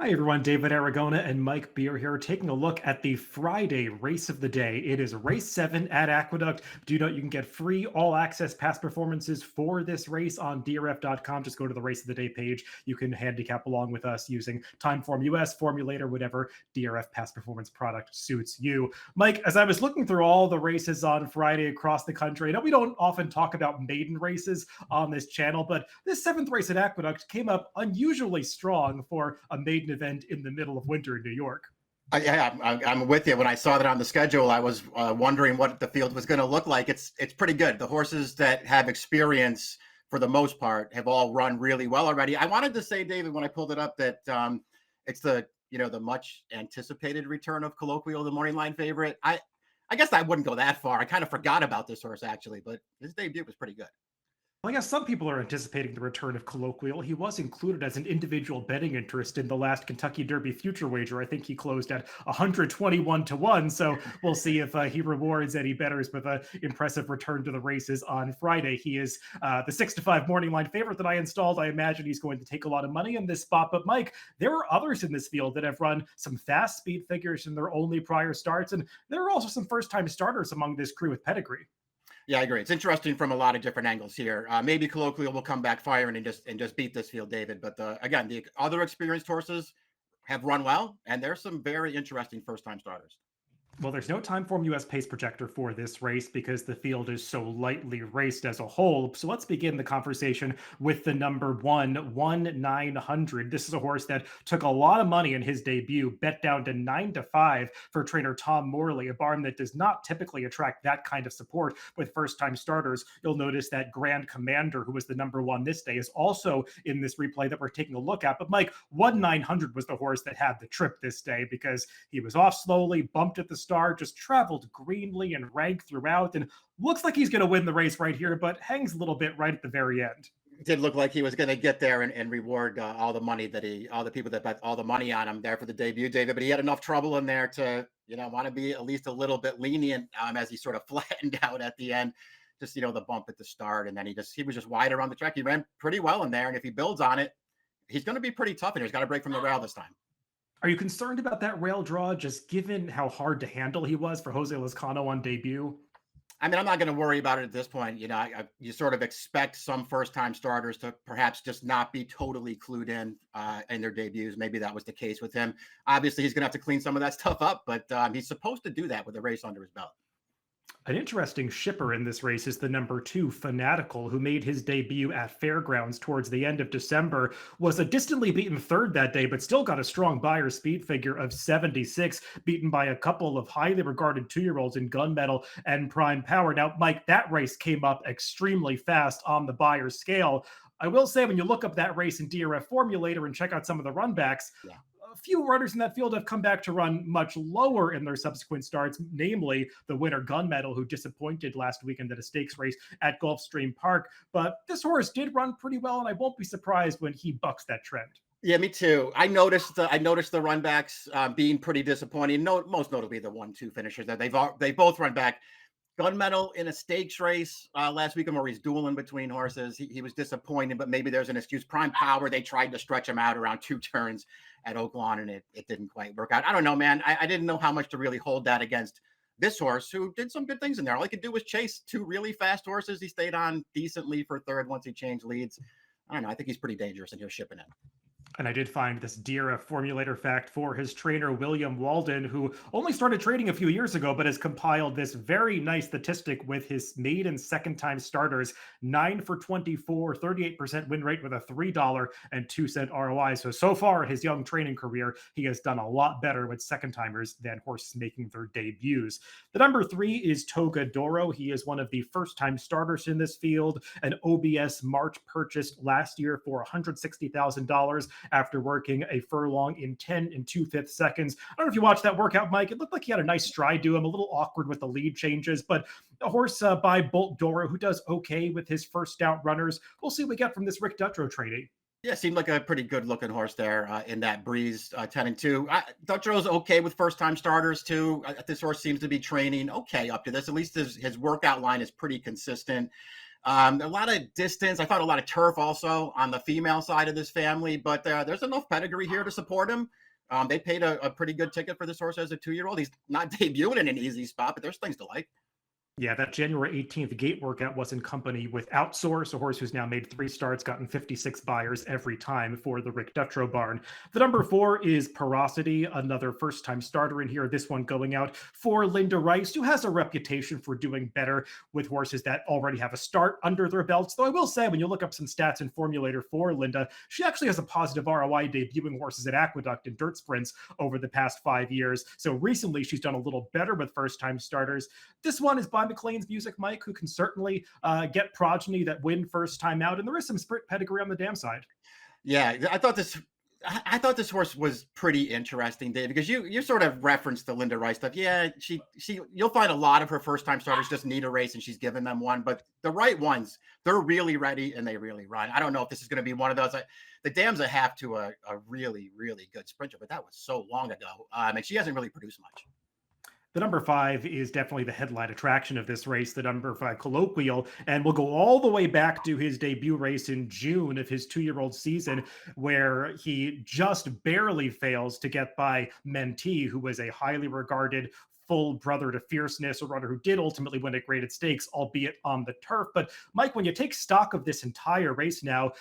Hi everyone, David Aragona and Mike Beer here, taking a look at the Friday race of the day. It is race 7 at Aqueduct. Do note you can get free all-access past performances for this race on DRF.com. Just go to the race of the day page. You can handicap along with us using Timeform US, Formulator, whatever DRF past performance product suits you. Mike, as I was looking through all the races on Friday across the country, I know we don't often talk about maiden races on this channel, but this 7th race at Aqueduct came up unusually strong for a maiden event in the middle of winter in New York. Yeah, I'm with you. When I saw that on the schedule, I was wondering what the field was going to look like. It's pretty good. The horses that have experience, for the most part, have all run really well already. I wanted to say, David, when I pulled it up, that it's the much anticipated return of Colloquial, the morning line favorite. I guess I wouldn't go that far. I kind of forgot about this horse actually, but his debut was pretty good. Well, I guess some people are anticipating the return of Colloquial. He was included as an individual betting interest in the last Kentucky Derby future wager. I think he closed at 121 to 1. So we'll see if he rewards any bettors with an impressive return to the races on Friday. He is the 6 to 5 morning line favorite that I installed. I imagine he's going to take a lot of money in this spot. But Mike, there are others in this field that have run some fast speed figures in their only prior starts. And there are also some first time starters among this crew with pedigree. Yeah, I agree. It's interesting from a lot of different angles here. Maybe Colloquial will come back firing and just beat this field, David. But again, the other experienced horses have run well, and there's some very interesting first time starters. Well, there's no Timeform US pace projector for this race because the field is so lightly raced as a whole. So let's begin the conversation with the number 900. This is a horse that took a lot of money in his debut, bet down to 9 to 5 for trainer Tom Morley, a barn that does not typically attract that kind of support with first time starters. You'll notice that Grand Commander, who was the number 1 this day, is also in this replay that we're taking a look at. But Mike, 900 was the horse that had the trip this day because he was off slowly, bumped at the start, just traveled greenly and rank throughout, and looks like he's going to win the race right here, but hangs a little bit right at the very end. It did look like he was going to get there and reward all the money all the people that bet all the money on him there for the debut, David. But he had enough trouble in there to, want to be at least a little bit lenient as he sort of flattened out at the end. Just, the bump at the start, and then he was just wide around the track. He ran pretty well in there, and if he builds on it, he's going to be pretty tough, and he's got to break from the rail this time. Are you concerned about that rail draw, just given how hard to handle he was for Jose Lezcano on debut? I mean, I'm not going to worry about it at this point. You sort of expect some first-time starters to perhaps just not be totally clued in their debuts. Maybe that was the case with him. Obviously, he's going to have to clean some of that stuff up, but he's supposed to do that with a race under his belt. An interesting shipper in this race is the number 2, Fanatical, who made his debut at Fairgrounds towards the end of December, was a distantly beaten third that day, but still got a strong Beyer speed figure of 76, beaten by a couple of highly regarded 2-year-olds in Gunmetal and Prime Power. Now, Mike, that race came up extremely fast on the Beyer scale. I will say, when you look up that race in DRF Formulator and check out some of the runbacks, yeah, a few runners in that field have come back to run much lower in their subsequent starts, namely the winner Gunmetal, who disappointed last weekend at a stakes race at Gulfstream Park. But this horse did run pretty well, and I won't be surprised when he bucks that trend. Yeah, me too. I noticed the runbacks being pretty disappointing. Most notably the 1-2 finishers that they both run back. Gunmetal in a stakes race last weekend where he's dueling between horses. He was disappointed, but maybe there's an excuse. Prime Power, they tried to stretch him out around 2 turns at Oaklawn, and it didn't quite work out. I don't know, man. I didn't know how much to really hold that against this horse, who did some good things in there. All he could do was chase 2 really fast horses. He stayed on decently for third once he changed leads. I don't know. I think he's pretty dangerous, and he's shipping it. And I did find this DRF formulator fact for his trainer, William Walden, who only started trading a few years ago, but has compiled this very nice statistic with his maiden second-time starters, 9 for 24, 38% win rate with a $3.02 ROI. So far in his young training career, he has done a lot better with second-timers than horses making their debuts. The number 3 is Toga Doro. He is one of the first-time starters in this field, an OBS March purchased last year for $160,000. After working a furlong in 10 2/5 seconds. I don't know if you watched that workout, Mike. It looked like he had a nice stride to him, a little awkward with the lead changes, but a horse by Bolt Doro who does okay with his first out runners. We'll see what we get from this Rick Dutrow training. Yeah, seemed like a pretty good looking horse there in that breeze 10 2. Dutrow's okay with first time starters too. This horse seems to be training okay up to this. At least his workout line is pretty consistent. A lot of distance. I found a lot of turf also on the female side of this family, but there's enough pedigree here to support him. They paid a pretty good ticket for this horse as a 2-year-old. He's not debuting in an easy spot, but there's things to like. Yeah, that January 18th gate workout was in company with Outsource, a horse who's now made 3 starts, gotten 56 buyers every time for the Rick Dutrow barn. The number 4 is Porosity, another first-time starter in here. This one going out for Linda Rice, who has a reputation for doing better with horses that already have a start under their belts. Though I will say, when you look up some stats in Formulator for Linda, she actually has a positive ROI debuting horses at Aqueduct and dirt sprints over the past 5 years. So recently, she's done a little better with first-time starters. This one is by McLean's Music, Mike, who can certainly get progeny that win first time out, and there is some sprint pedigree on the dam side. Yeah, I thought this horse was pretty interesting, Dave, because you sort of referenced the Linda Rice stuff. Yeah, she you'll find a lot of her first time starters just need a race and she's given them one, but the right ones, they're really ready and they really run. I don't know if this is going to be one of those. The dam's a half to a really, really good sprinter, but that was so long ago. And she hasn't really produced much. The number 5 is definitely the headline attraction of this race, the number 5 Colloquial, and we'll go all the way back to his debut race in June of his 2-year-old season, where he just barely fails to get by Mentee, who was a highly regarded full brother to Fierceness, a runner who did ultimately win at graded stakes, albeit on the turf. But Mike, when you take stock of this entire race now,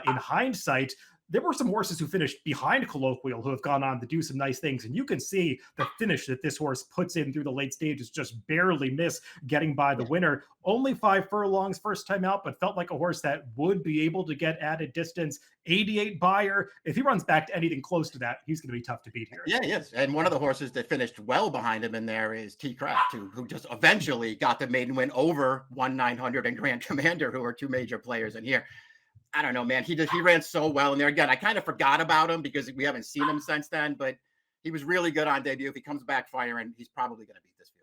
in hindsight, there were some horses who finished behind Colloquial who have gone on to do some nice things. And you can see the finish that this horse puts in through the late stages, just barely miss getting by the winner. Only 5 furlongs first time out, but felt like a horse that would be able to get added distance. 88 buyer. If he runs back to anything close to that, he's going to be tough to beat here. Yeah, he is. And one of the horses that finished well behind him in there is T Craft, who just eventually got the maiden win over 1/900 and Grand Commander, who are 2 major players in here. I don't know, man. He ran so well in there. Again, I kind of forgot about him because we haven't seen him since then, but he was really good on debut. If he comes back firing, he's probably going to beat this field.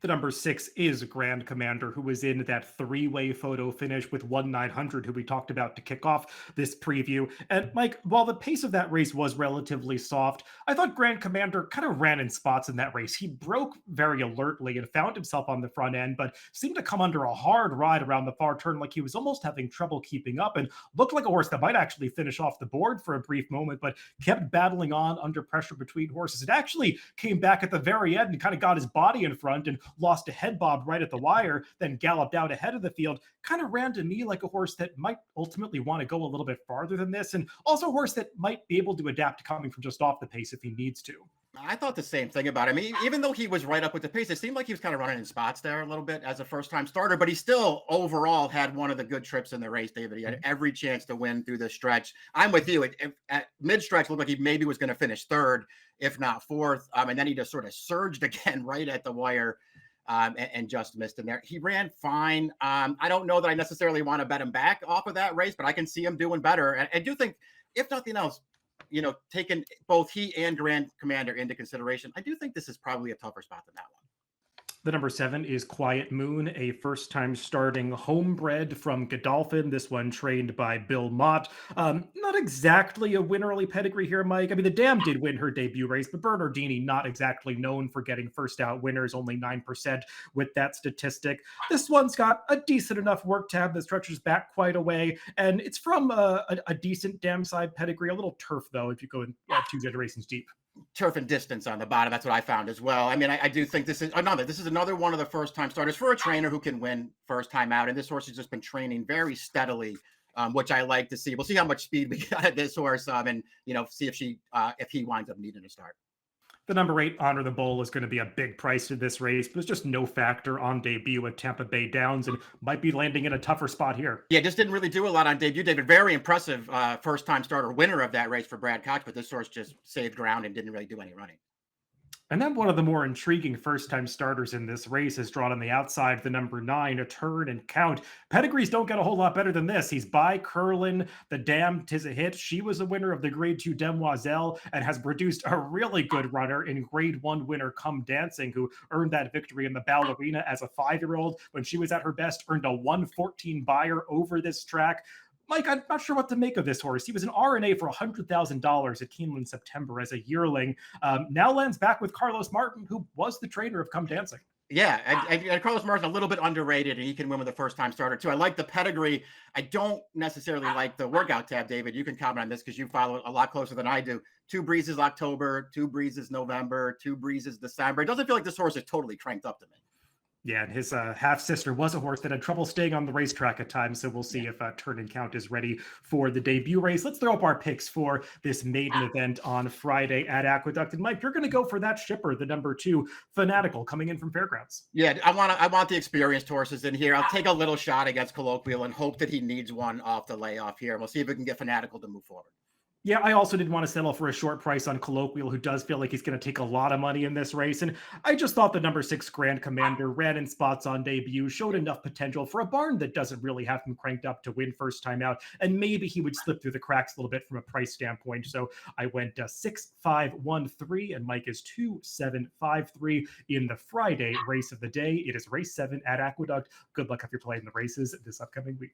The number 6 is Grand Commander, who was in that 3-way photo finish with 1/900, who we talked about to kick off this preview. And Mike, while the pace of that race was relatively soft, I thought Grand Commander kind of ran in spots in that race. He broke very alertly and found himself on the front end, but seemed to come under a hard ride around the far turn, like he was almost having trouble keeping up, and looked like a horse that might actually finish off the board for a brief moment, but kept battling on under pressure between horses. It actually came back at the very end and kind of got his body in front and lost a head bob right at the wire, then galloped out ahead of the field. Kind of ran to me like a horse that might ultimately want to go a little bit farther than this, and also a horse that might be able to adapt to coming from just off the pace if he needs to. I thought the same thing about him. Even though he was right up with the pace, it seemed like he was kind of running in spots there a little bit as a first-time starter, but he still overall had one of the good trips in the race, David. He had every chance to win through the stretch. I'm with you. At mid-stretch, looked like he maybe was going to finish 3rd, if not 4th, and then he just sort of surged again right at the wire. And just missed in there. He ran fine. I don't know that I necessarily want to bet him back off of that race, but I can see him doing better. And I do think, if nothing else, taking both he and Grand Commander into consideration, I do think this is probably a tougher spot than that one. The number 7 is Quiet Moon, a first-time starting homebred from Godolphin. This one trained by Bill Mott. Not exactly a win early pedigree here, Mike. I mean, the Dam did win her debut race, but Bernardini not exactly known for getting first out winners, only 9% with that statistic. This one's got a decent enough work tab that stretches back quite a way, and it's from a decent Dam side pedigree, a little turf, though, if you go in 2 generations deep. Turf and distance on the bottom. That's what I found as well. I mean, I do think this is another one of the first time starters for a trainer who can win first time out. And this horse has just been training very steadily, which I like to see. We'll see how much speed we got at this horse, and see if he winds up needing to start. The number 8, Honor the Bull, is going to be a big price in this race, but there's just no factor on debut at Tampa Bay Downs and might be landing in a tougher spot here. Yeah, just didn't really do a lot on debut, David. Very impressive first-time starter winner of that race for Brad Cox, but this horse just saved ground and didn't really do any running. And then one of the more intriguing first-time starters in this race is drawn on the outside, the number 9, A Turn and Count. Pedigrees don't get a whole lot better than this. He's by Curlin, the Dam, 'Tis a Hit. She was a winner of the Grade 2 Demoiselle and has produced a really good runner in Grade 1 winner Come Dancing, who earned that victory in the Ballerina as a 5-year-old. When she was at her best, earned a 114 buyer over this track. Mike, I'm not sure what to make of this horse. He was an RNA for $100,000 at Keeneland in September as a yearling. Now lands back with Carlos Martin, who was the trainer of Come Dancing. Yeah, and Carlos Martin a little bit underrated, and he can win with a first-time starter too. I like the pedigree. I don't necessarily like the workout tab, David. You can comment on this because you follow it a lot closer than I do. Two breezes October, two breezes November, two breezes December. It doesn't feel like this horse is totally cranked up to me. Yeah, and his half sister was a horse that had trouble staying on the racetrack at times. So we'll see Yeah. if Turn and Count is ready for the debut race. Let's throw up our picks for this maiden event on Friday at Aqueduct. And Mike, you're going to go for that shipper, the number 2 Fanatical, coming in from Fairgrounds. Yeah, I want the experienced horses in here. I'll take a little shot against Colloquial and hope that he needs one off the layoff here. We'll see if we can get Fanatical to move forward. Yeah, I also didn't want to settle for a short price on Colloquial, who does feel like he's going to take a lot of money in this race. And I just thought the number 6 Grand Commander ran in spots on debut, showed enough potential for a barn that doesn't really have him cranked up to win first time out. And maybe he would slip through the cracks a little bit from a price standpoint. So I went 6-5-1-3, and Mike is 2-7-5-3 in the Friday race of the day. It is race 7 at Aqueduct. Good luck if you're playing the races this upcoming week.